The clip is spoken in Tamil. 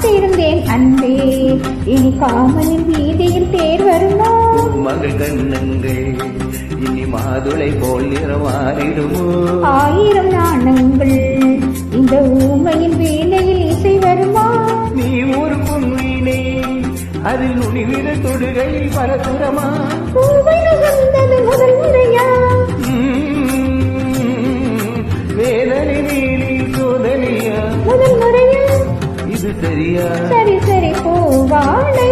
காத்திருந்தேன் அன்பே, இனி காமனின் வீதியில் தேர் வருமா? மகள் கண்ணங்கள் இனி மாதுளை போல் நிறமாறிடுமோ? 1000 நாணங்கள் இந்த ஊமையின் வீணையில் இசை வருமா? நீ ஒரு பொன்வீணை, அதில் நுனிவிட தொடுகையில் பரசுரமா? பூவை நுகர்ந்தது முதல் முறையா? வேதனை நீலி சோதனையா? முதல் முறையா? இது சரியா? சரி சரி பூவாடை